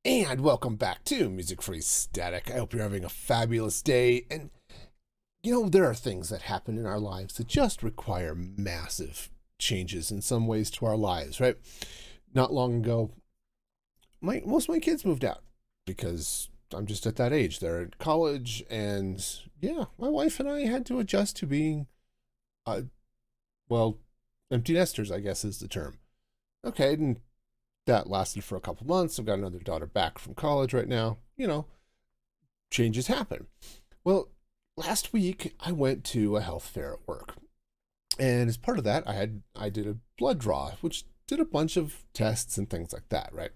And welcome back to Music Free Static. I hope you're having a fabulous day. And, there are things that happen in our lives that just require massive changes in some ways to our lives, right? Not long ago, most of my kids moved out because I'm just at that age. They're in college, and yeah, my wife and I had to adjust to being, uh, well, empty nesters, I guess is the term. Okay, and that lasted for a couple months. I've got another daughter back from college right now. Changes happen. Well, last week I went to a health fair at work. And as part of that, I did a blood draw, which did a bunch of tests and things like that, right?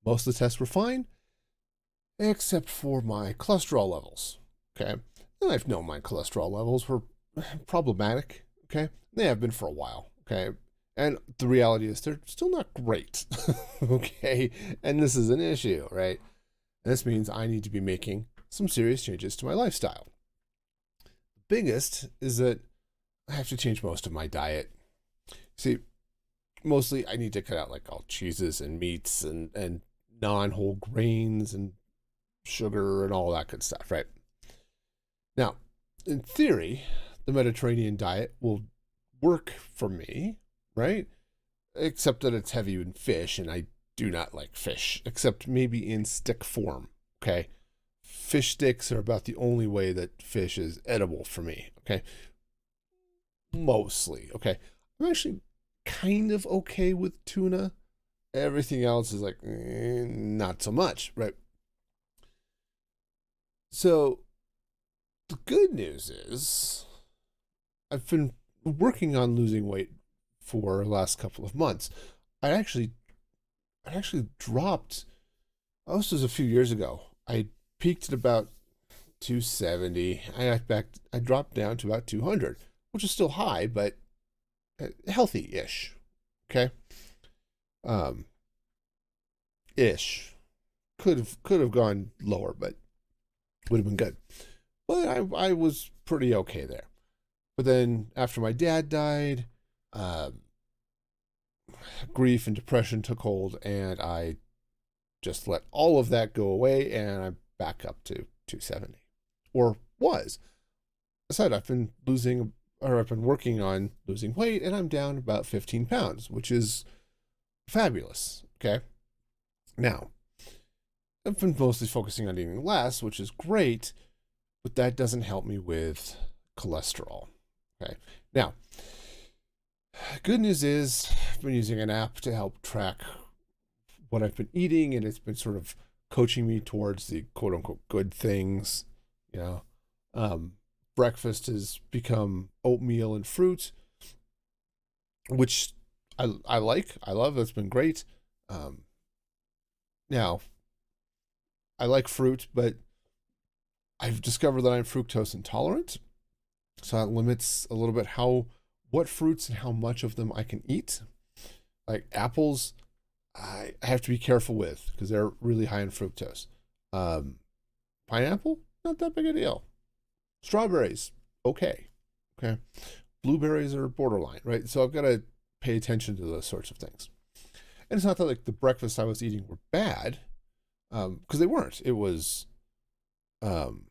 Most of the tests were fine, except for my cholesterol levels. Okay. And I've known my cholesterol levels were problematic. Okay. They have been for a while. Okay. And the reality is they're still not great. Okay. And this is an issue, right? And this means I need to be making some serious changes to my lifestyle. The biggest is that I have to change most of my diet. See, mostly I need to cut out like all cheeses and meats and non-whole grains and sugar and all that good stuff, right? Now, in theory, the Mediterranean diet will work for me, right? Except that it's heavy in fish, and I do not like fish, except maybe in stick form, okay? Fish sticks are about the only way that fish is edible for me, okay? Mostly, okay? I'm actually kind of okay with tuna. Everything else is like, not so much, right? So the good news is I've been working on losing weight for the last couple of months. I actually I actually dropped. Oh, this was a few years ago. I peaked at about 270. I dropped down to about 200, which is still high, but healthy-ish. Okay, um, ish. Could have gone lower, but would have been good. But I was pretty okay there. But then after my dad died, um, grief and depression took hold, and I just let all of that go away, and I'm back up to 270, or was. I said I've been working on losing weight, and I'm down about 15 pounds, which is fabulous. Okay, now I've been mostly focusing on eating less, which is great, but that doesn't help me with cholesterol. Okay, now good news is I've been using an app to help track what I've been eating, and it's been sort of coaching me towards the quote unquote good things. You know, um, breakfast has become oatmeal and fruit, which I like. I love. It's been great. Um, Now I like fruit, but I've discovered that I'm fructose intolerant, so that limits a little bit how what fruits and how much of them I can eat. Like apples, I have to be careful with because they're really high in fructose. Um, Pineapple, not that big a deal. Strawberries, okay. Okay. Blueberries are borderline, right? So I've got to pay attention to those sorts of things. And it's not that like the breakfasts I was eating were bad, because they weren't. Um,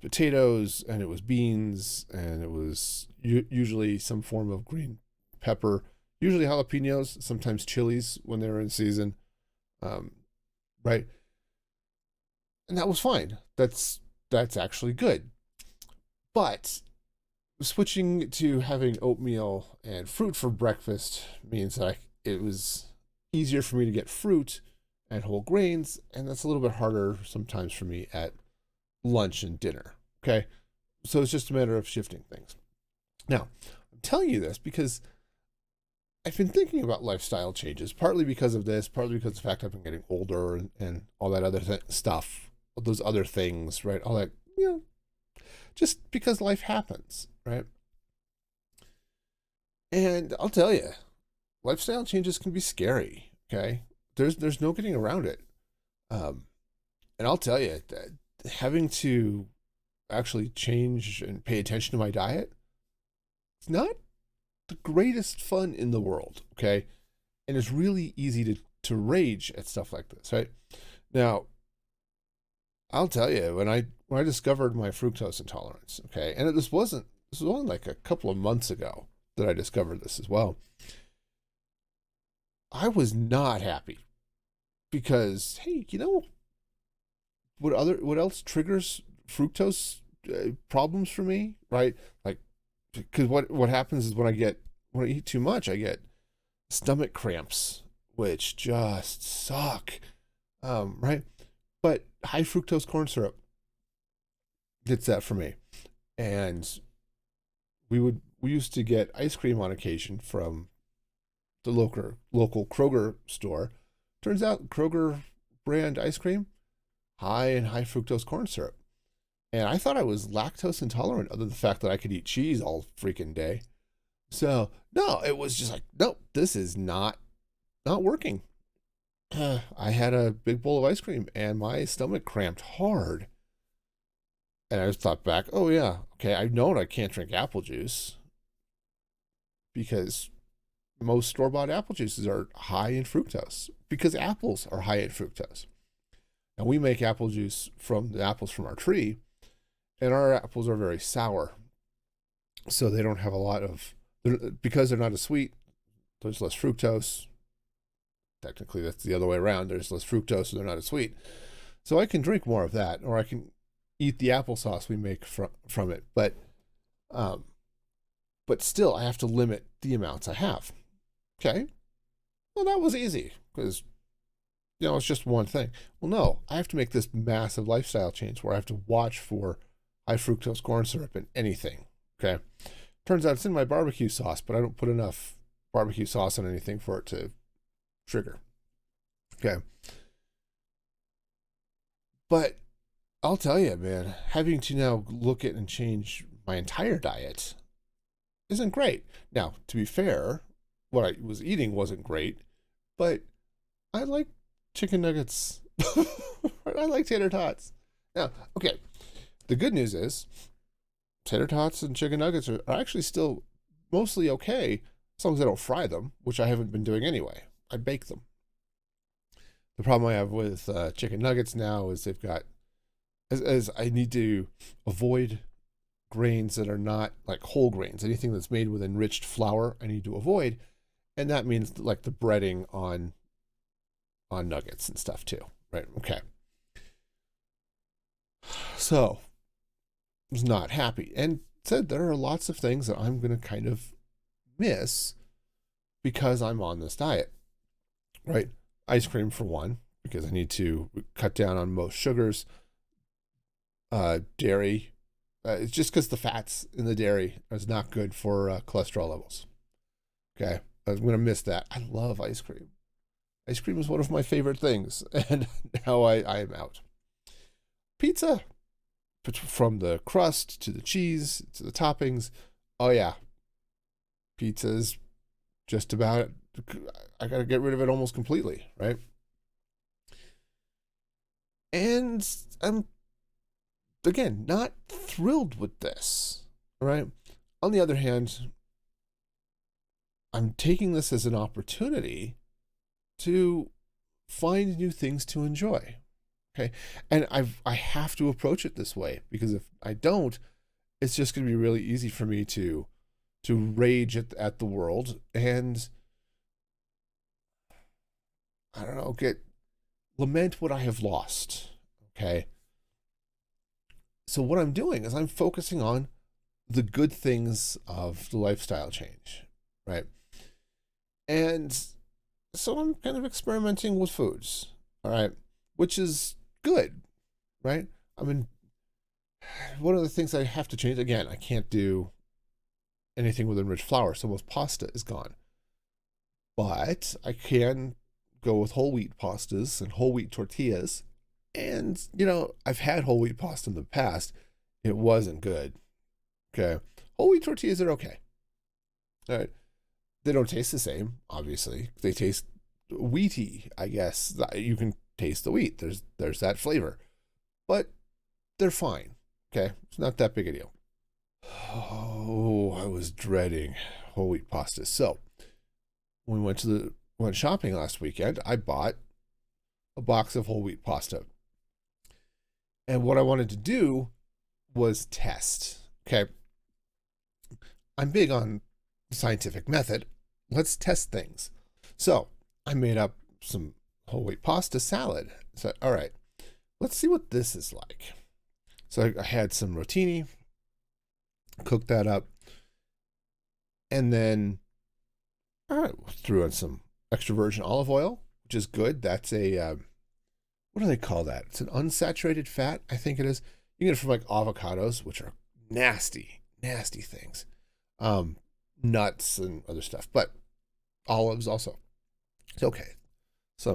potatoes, and it was beans, and it was usually some form of green pepper, usually jalapenos, sometimes chilies when they were in season, um, right? And that was fine. That's actually good. But switching to having oatmeal and fruit for breakfast means that it was easier for me to get fruit and whole grains, and that's a little bit harder sometimes for me at lunch and dinner. Okay, so it's just a matter of shifting things. Now, I'm telling you this because I've been thinking about lifestyle changes, partly because of this, partly because of the fact I've been getting older and all that other stuff, all those other things, right? All that, just because life happens, right? And I'll tell you, lifestyle changes can be scary. Okay, there's no getting around it. Um, and I'll tell you that having to actually change and pay attention to my diet, it's not the greatest fun in the world. Okay, and it's really easy to rage at stuff like this, right? Now, I'll tell you, when I discovered my fructose intolerance, okay, and this was only like a couple of months ago that I discovered this as well. I was not happy because, hey, what else triggers fructose problems for me, right? Like, because what happens is when I eat too much, I get stomach cramps, which just suck, right? But high fructose corn syrup gets that for me, and we used to get ice cream on occasion from the local Kroger store. Turns out Kroger brand ice cream high fructose corn syrup. And I thought I was lactose intolerant, other than the fact that I could eat cheese all freaking day. So no, it was just like, nope, this is not working. I had a big bowl of ice cream and my stomach cramped hard. And I just thought back, oh yeah, okay, I've known I can't drink apple juice because most store-bought apple juices are high in fructose because apples are high in fructose. And we make apple juice from the apples from our tree, and our apples are very sour. So they don't have a lot of, because they're not as sweet, there's less fructose. Technically, that's the other way around. There's less fructose, so they're not as sweet. So I can drink more of that, or I can eat the applesauce we make from it. But still, I have to limit the amounts I have. Okay? Well, that was easy because, it's just one thing. Well, no, I have to make this massive lifestyle change where I have to watch for high fructose corn syrup in anything. Okay? Turns out it's in my barbecue sauce, but I don't put enough barbecue sauce on anything for it to trigger. Okay. But I'll tell you, man, having to now look at and change my entire diet isn't great. Now, to be fair, what I was eating wasn't great, but I like chicken nuggets. I like tater tots. Now, okay, the good news is tater tots and chicken nuggets are actually still mostly okay as long as I don't fry them, which I haven't been doing anyway. I bake them. The problem I have with chicken nuggets now is they've got, as I need to avoid grains that are not like whole grains. Anything that's made with enriched flour, I need to avoid, and that means like the breading on nuggets and stuff too, right? Okay. So I was not happy and said there are lots of things that I'm going to kind of miss because I'm on this diet, right? Ice cream for one, because I need to cut down on most sugars. Dairy, it's just because the fats in the dairy is not good for cholesterol levels. Okay, I'm going to miss that. I love ice cream. Ice cream is one of my favorite things, and now I am out. Pizza, from the crust to the cheese to the toppings. Oh yeah, pizza is just about, I got to get rid of it almost completely, right? And I'm, again, not thrilled with this, right? On the other hand, I'm taking this as an opportunity to find new things to enjoy. Okay. And I have to approach it this way, because if I don't, it's just going to be really easy for me to rage at the world and, I don't know, lament what I have lost. Okay. So what I'm doing is I'm focusing on the good things of the lifestyle change, right? And so I'm kind of experimenting with foods, all right, which is good, right? I mean, one of the things I have to change, again, I can't do anything with enriched flour, so most pasta is gone. But I can go with whole wheat pastas and whole wheat tortillas. And, I've had whole wheat pasta in the past. It wasn't good. Okay. Whole wheat tortillas are okay. All right. They don't taste the same, obviously. They taste wheaty, I guess. You can taste the wheat. There's that flavor. But they're fine. Okay. It's not that big a deal. Oh, I was dreading whole wheat pasta. So when we went shopping last weekend, I bought a box of whole wheat pasta. And what I wanted to do was test. Okay. I'm big on the scientific method. Let's test things. So I made up some whole wheat pasta salad. So, all right, let's see what this is like. So I had some rotini, cooked that up, and then I threw in some extra virgin olive oil, which is good. That's a, what do they call that? It's an unsaturated fat, I think it is. You get it from like avocados, which are nasty, nasty things. Nuts and other stuff, but olives also. It's okay. A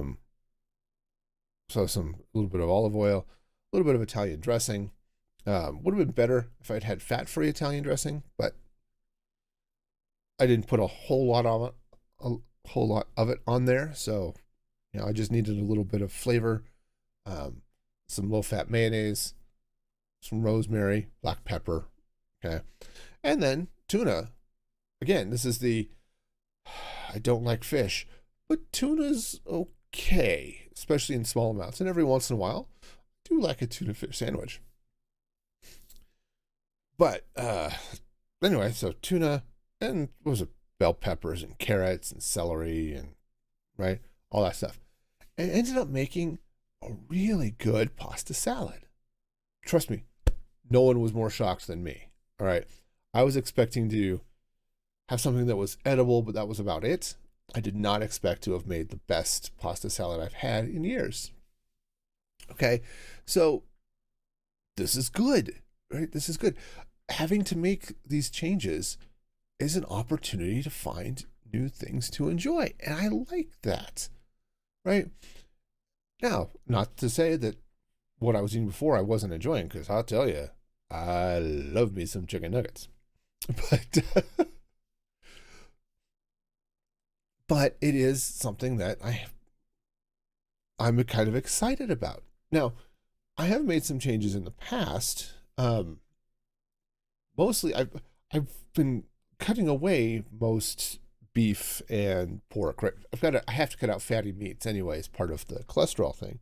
little bit of olive oil, a little bit of Italian dressing. Would have been better if I'd had fat-free Italian dressing, but I didn't put a whole lot of it on there. So, I just needed a little bit of flavor, some low-fat mayonnaise, some rosemary, black pepper. Okay. And then tuna. Again, this is I don't like fish, but tuna's okay, especially in small amounts. And every once in a while, I do like a tuna fish sandwich. But anyway, so tuna and what was it? Bell peppers and carrots and celery and all that stuff. And it ended up making a really good pasta salad. Trust me, no one was more shocked than me. All right. I was expecting to have something that was edible, but that was about it. I did not expect to have made the best pasta salad I've had in years. Okay, so this is good, right? This is good. Having to make these changes is an opportunity to find new things to enjoy, and I like that, right? Now, not to say that what I was eating before I wasn't enjoying, because I'll tell you, I love me some chicken nuggets. But it is something that I'm kind of excited about. Now, I have made some changes in the past. Mostly, I've been cutting away most beef and pork. Right? I have to cut out fatty meats anyway as part of the cholesterol thing.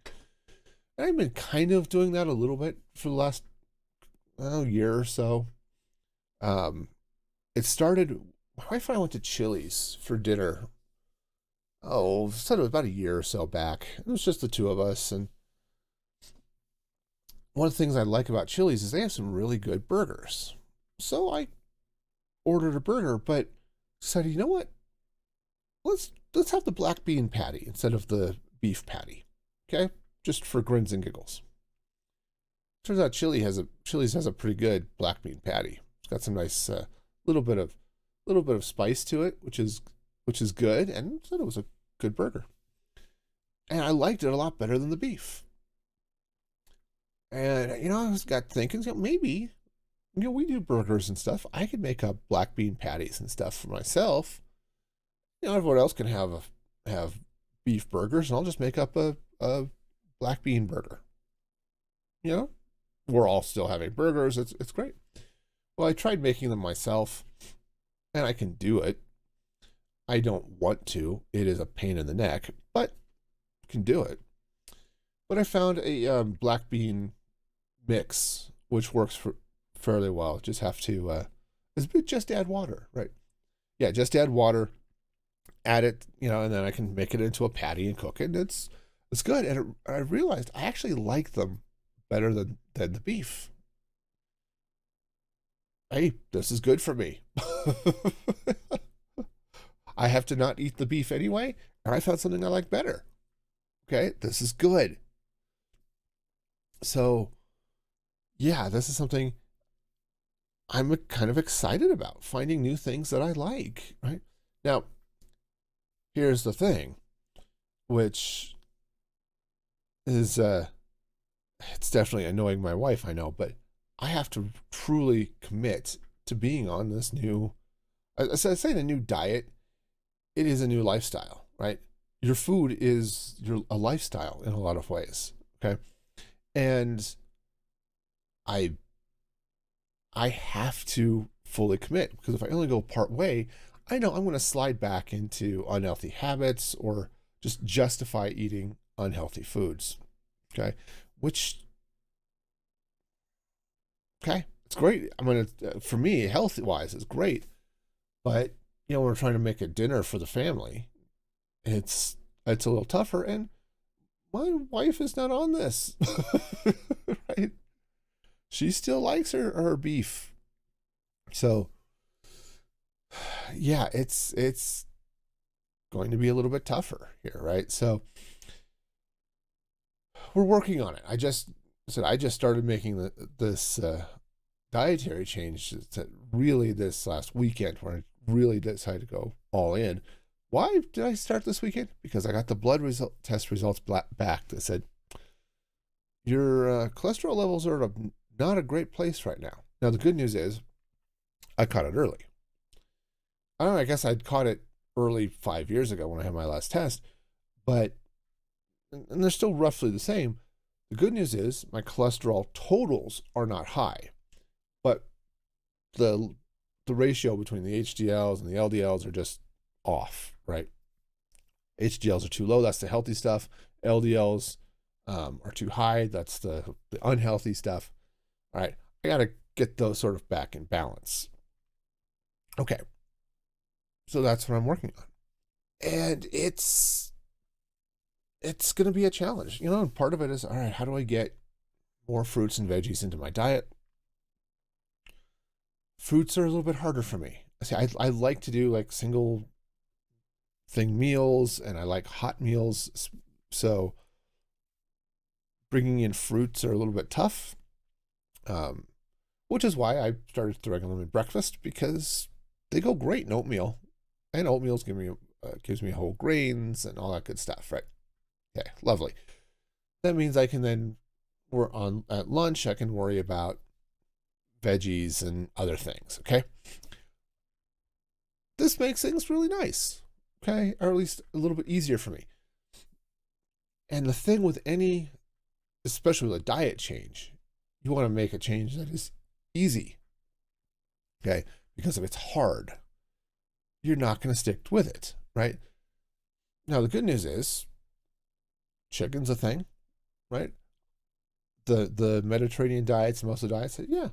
And I've been kind of doing that a little bit for the last year or so. It started. My wife and I went to Chili's for dinner. Said it was about a year or so back. It was just the two of us, and one of the things I like about Chili's is they have some really good burgers. So I ordered a burger, but said, you know what? Let's have the black bean patty instead of the beef patty. Okay? Just for grins and giggles. Turns out Chili's has a pretty good black bean patty. It's got some nice little bit of spice to it, which is good, and said it was a good burger. And I liked it a lot better than the beef. And I just got thinking, maybe we do burgers and stuff. I could make up black bean patties and stuff for myself. Everyone else can have beef burgers, and I'll just make up a black bean burger. We're all still having burgers. It's great. Well, I tried making them myself, and I can do it. I don't want to. It is a pain in the neck, but I can do it. But I found a black bean mix, which works fairly well. Just have to just add water, right? Yeah, just add water, add it, and then I can make it into a patty and cook it. It's good. And I realized I actually like them better than the beef. Hey, this is good for me. I have to not eat the beef anyway, and I found something I like better. Okay, this is good. So, yeah, this is something I'm kind of excited about, finding new things that I like, right? Now, here's the thing, which is, it's definitely annoying my wife, I know, but I have to truly commit to being on this new, I say a new diet. It is a new lifestyle, right? Your food is a lifestyle in a lot of ways, okay? And I have to fully commit, because if I only go part way, I know I'm going to slide back into unhealthy habits or just justify eating unhealthy foods. Okay. Which, okay, it's great. I mean, for me, health wise, it's great. But, when we're trying to make a dinner for the family, it's a little tougher. And my wife is not on this, right? She still likes her beef. So, yeah, it's going to be a little bit tougher here, right? So we're working on it. I just started making this dietary change that really this last weekend, where I really decided to go all in. Why did I start this weekend? Because I got the blood test results back that said your cholesterol levels are at not a great place right now. Now, the good news is I caught it early. I don't know, I guess I'd caught it early 5 years ago when I had my last test, but, and they're still roughly the same. The good news is my cholesterol totals are not high, but the ratio between the HDLs and the LDLs are just off, right? HDLs are too low. That's the healthy stuff. LDLs are too high. That's the unhealthy stuff. All right. I got to get those sort of back in balance. Okay. So that's what I'm working on. And it's going to be a challenge, and part of it is, all right, how do I get more fruits and veggies into my diet? Fruits are a little bit harder for me. See, I like to do like single thing meals, and I like hot meals. So bringing in fruits are a little bit tough, which is why I started throwing them in breakfast, because they go great in oatmeal, and oatmeal gives me whole grains and all that good stuff, right? Okay, lovely. That means I can then at lunch, I can worry about veggies and other things, okay? This makes things really nice, okay? Or at least a little bit easier for me. And the thing with especially with a diet change, you want to make a change that is easy, okay? Because if it's hard, you're not going to stick with it, right? Now, the good news is chicken's a thing, right? The Mediterranean diets, most of the diets, yeah,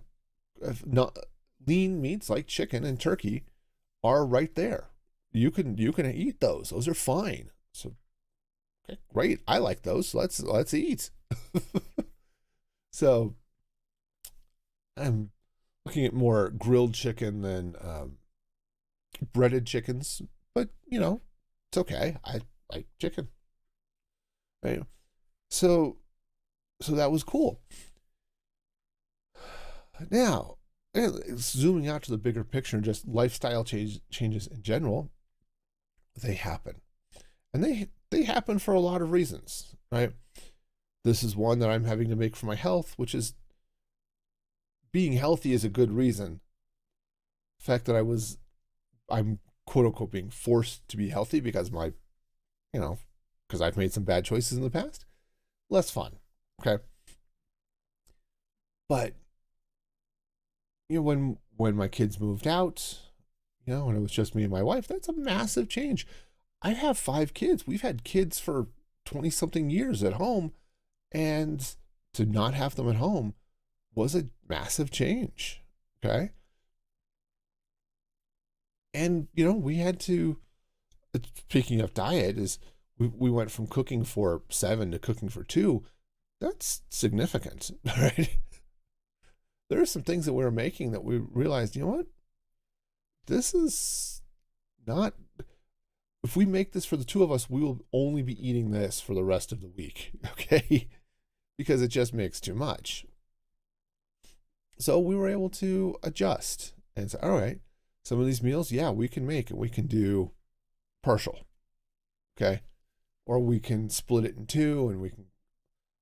not lean meats like chicken and turkey are right there. You can eat those. Those are fine. So, okay, great. I like those. Let's eat. So, I'm looking at more grilled chicken than breaded chickens, but it's okay. I like chicken. Right. So that was cool. Now, zooming out to the bigger picture, just lifestyle changes in general, they happen. And they happen for a lot of reasons, right? This is one that I'm having to make for my health, which is being healthy is a good reason. The fact that I'm quote unquote being forced to be healthy because because I've made some bad choices in the past, less fun. Okay. But when my kids moved out, when it was just me and my wife, that's a massive change. I have 5 kids. We've had kids for 20 something years at home, and to not have them at home was a massive change. Okay. And, we had to, speaking of diet, is we went from cooking for 7 to cooking for 2. That's significant, right? There are some things that we were making that we realized, what? This is not, if we make this for the 2 of us, we will only be eating this for the rest of the week, okay? Because it just makes too much. So we were able to adjust and say, all right, some of these meals, yeah, we can make, and we can do partial, okay? Or we can split it in 2, and we can,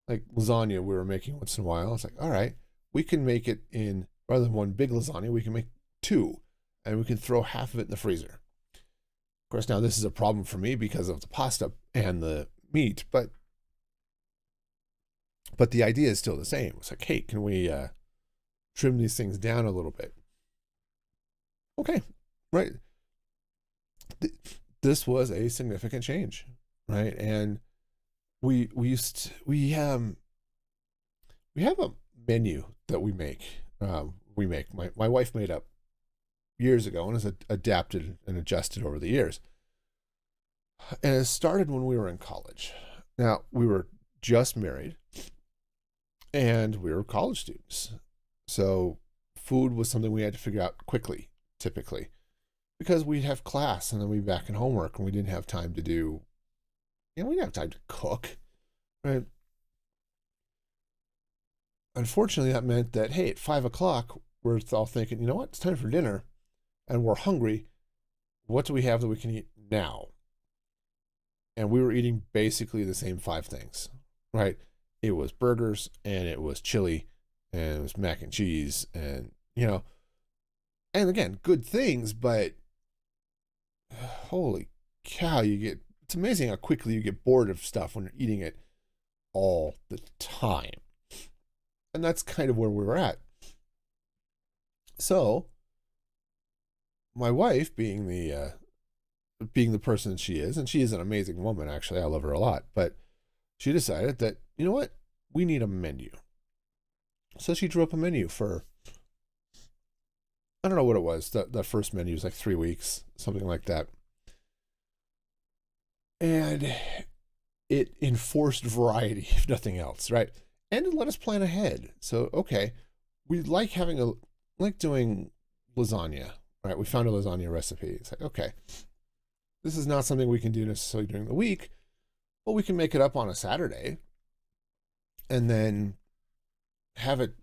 like lasagna we were making once in a while. It's like, all right, we can make it in, rather than 1 big lasagna, we can make 2, and we can throw half of it in the freezer. Of course, now this is a problem for me because of the pasta and the meat, but the idea is still the same. It's like, hey, can we trim these things down a little bit? Okay, right. This was a significant change, right? And we have a menu that we make. My wife made up years ago and has adapted and adjusted over the years. And it started when we were in college. Now, we were just married and we were college students. So food was something we had to figure out quickly, typically, because we'd have class and then we'd be back in homework and we didn't have time to do, we didn't have time to cook, right? Unfortunately, that meant that, hey, at 5 o'clock, we're all thinking, you know what, it's time for dinner and we're hungry. What do we have that we can eat now? And we were eating basically the same five things, right? It was burgers and it was chili and it was mac and cheese and, and again, good things, but holy cow, it's amazing how quickly you get bored of stuff when you're eating it all the time. And that's kind of where we were at. So, my wife being the person that she is, and she is an amazing woman, actually, I love her a lot, but she decided that, you know what, we need a menu. So she drew up a menu for, I don't know what it was, the first menu was like 3 weeks, something like that. And it enforced variety, if nothing else, right? And it let us plan ahead. So, okay, we like doing lasagna, right? We found a lasagna recipe. It's like, okay, this is not something we can do necessarily during the week, but we can make it up on a Saturday and then have it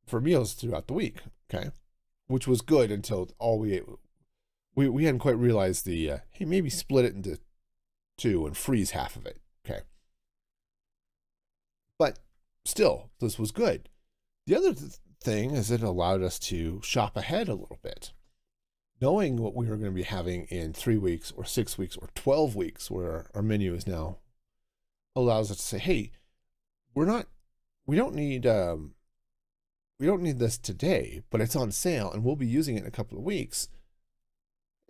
for meals throughout the week, okay? Which was good until all we ate. We hadn't quite realized hey, maybe split it into two and freeze half of it, okay? But still, this was good. The other thing is it allowed us to shop ahead a little bit. Knowing what we were going to be having in 3 weeks or 6 weeks or 12 weeks, where our menu is now, allows us to say, hey, we don't need this today, but it's on sale and we'll be using it in a couple of weeks.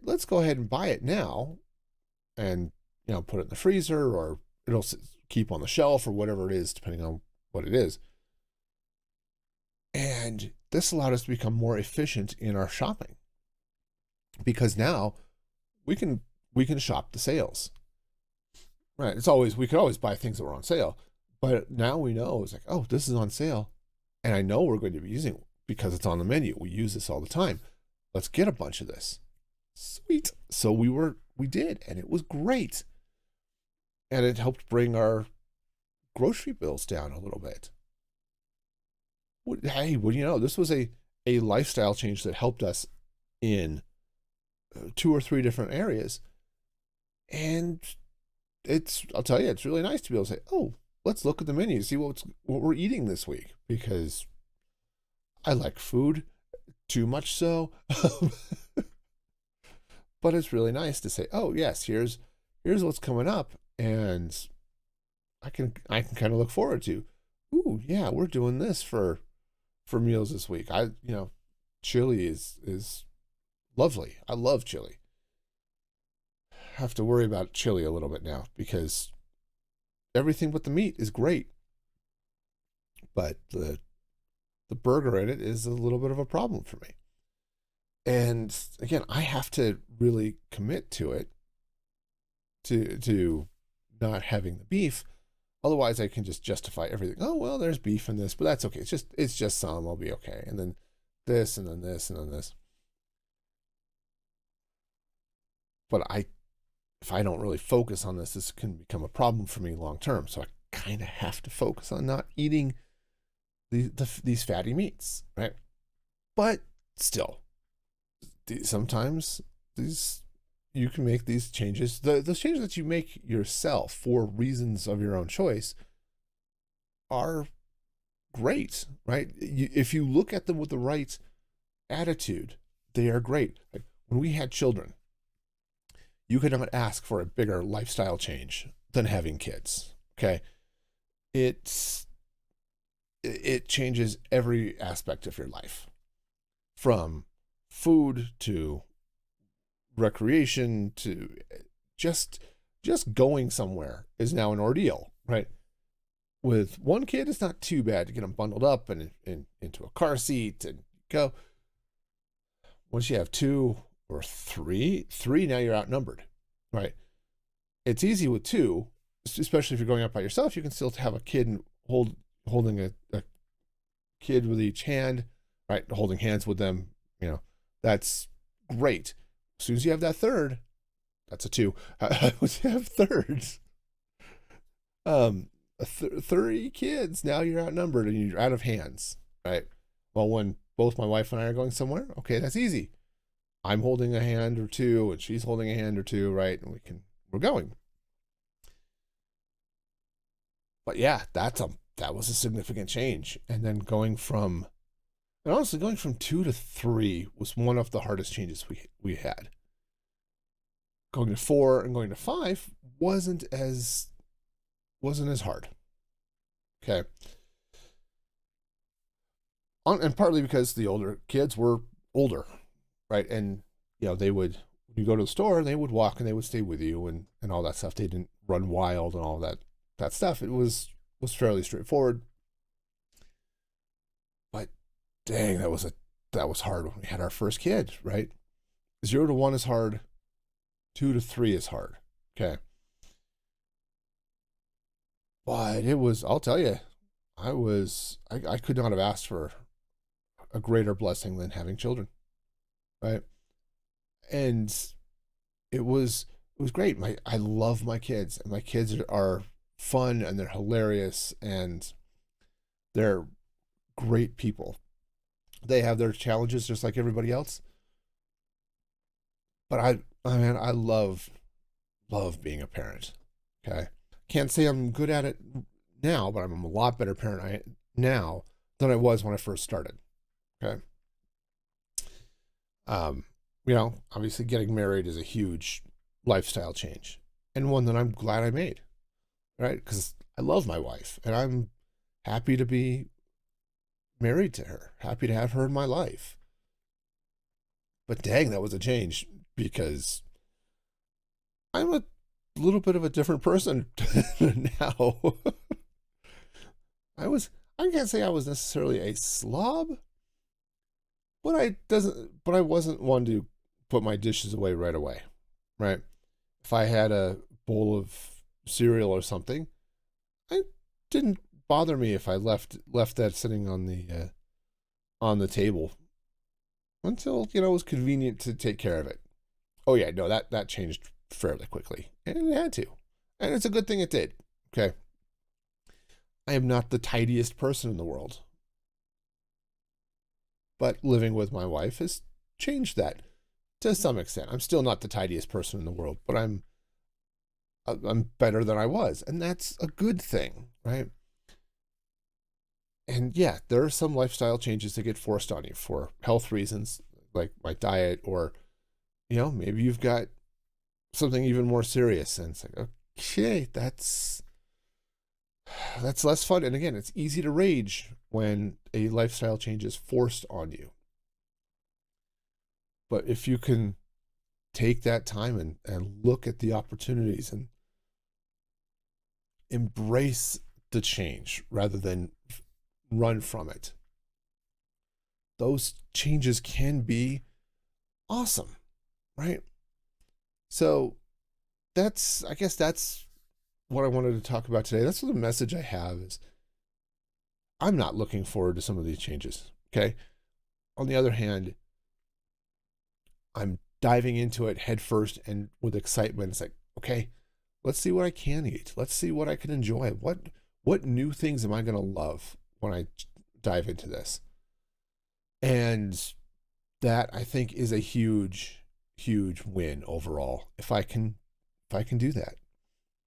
Let's go ahead and buy it now and, put it in the freezer, or it'll keep on the shelf or whatever it is, depending on what it is. And this allowed us to become more efficient in our shopping, because now we can shop the sales. Right. We could always buy things that were on sale, but now we know it's like, oh, this is on sale and I know we're going to be using it because it's on the menu. We use this all the time. Let's get a bunch of this. Sweet. So we did, and it was great. And it helped bring our grocery bills down a little bit. Hey, what do you know? This was a lifestyle change that helped us in 2 or 3 different areas. And I'll tell you, it's really nice to be able to say, oh, let's look at the menu, see what we're eating this week, because I like food, too much so. But it's really nice to say, oh yes, here's what's coming up, and I can kind of look forward to, ooh, yeah, we're doing this for meals this week. Chili is lovely. I love chili. Have to worry about chili a little bit now because everything but the meat is great, but the burger in it is a little bit of a problem for me. And again, I have to really commit to it, to not having the beef. Otherwise, I can just justify everything. Oh, well, there's beef in this, but that's okay. It's just some. I'll be okay. And then this, and then this, and then this. But if I don't really focus on this can become a problem for me long term. So I kind of have to focus on not eating these fatty meats, right? But still, sometimes you can make these changes. Those changes that you make yourself for reasons of your own choice are great, right? If you look at them with the right attitude, they are great. Like when we had children, you could not ask for a bigger lifestyle change than having kids. Okay, it changes every aspect of your life, from food to recreation to just just going somewhere is now an ordeal, right? With one kid, it's not too bad to get them bundled up and into a car seat and go. Once you have two or three, now you're outnumbered, right? It's easy with two, especially if you're going out by yourself. You can still have a kid and holding a kid with each hand, right? Holding hands with them, that's great. As soon as you have that third, that's a two. Once you have thirds, 30 kids, now you're outnumbered and you're out of hands, right? Well, when both my wife and I are going somewhere, okay, that's easy. I'm holding a hand or two and she's holding a hand or two, right? And we're going. But yeah, that was a significant change. And then going from 2 to 3 was one of the hardest changes we had. Going to 4 and going to 5 wasn't as hard. Okay. And partly because the older kids were older, right? And they would, when you go to the store, they would walk and they would stay with you and all that stuff. They didn't run wild and all that stuff. It was fairly straightforward. But dang, that was hard when we had our first kid, right? 0 to 1 is hard. 2 to 3 is hard. Okay. But I'll tell you, I could not have asked for a greater blessing than having children, right? And it was great. I love my kids, and my kids are fun and they're hilarious and they're great people. They have their challenges just like everybody else. But I love being a parent. Okay. Can't say I'm good at it now, but I'm a lot better parent now than I was when I first started. Okay. Obviously getting married is a huge lifestyle change and one that I'm glad I made, right? Because I love my wife and I'm happy to be married to her, happy to have her in my life. But dang, that was a change because I'm a little bit of a different person now. I can't say I was necessarily a slob, but I wasn't one to put my dishes away right away, right? If I had a bowl of cereal or something, it didn't bother me if I left that sitting on the table until it was convenient to take care of it. Oh yeah, no, that changed fairly quickly, and it had to, and it's a good thing it did. Okay, I am not the tidiest person in the world, but living with my wife has changed that to some extent. I'm still not the tidiest person in the world, but I'm better than I was, and that's a good thing, right? And yeah, there are some lifestyle changes that get forced on you for health reasons, like my diet, or maybe you've got something even more serious, and it's like, okay, that's less fun. And again, it's easy to rage when a lifestyle change is forced on you. But if you can take that time and look at the opportunities and embrace the change rather than run from it, those changes can be awesome, right? So I guess that's what I wanted to talk about today. That's what the message I have is I'm not looking forward to some of these changes. Okay. On the other hand, I'm diving into it head first and with excitement. It's like, okay, let's see what I can eat. Let's see what I can enjoy. What new things am I going to love when I dive into this? And that, I think, is a huge, huge win overall if I can do that.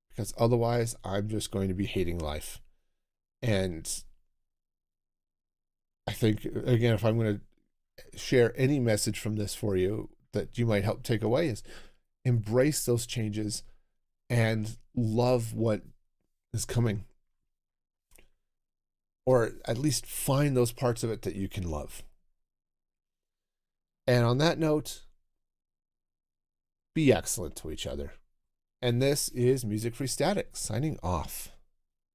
Because otherwise I'm just going to be hating life. And I think, again, if I'm going to share any message from this for you that you might help take away, is embrace those changes and love what is coming. Or at least find those parts of it that you can love. And on that note, be excellent to each other And this is Music Free Static signing off.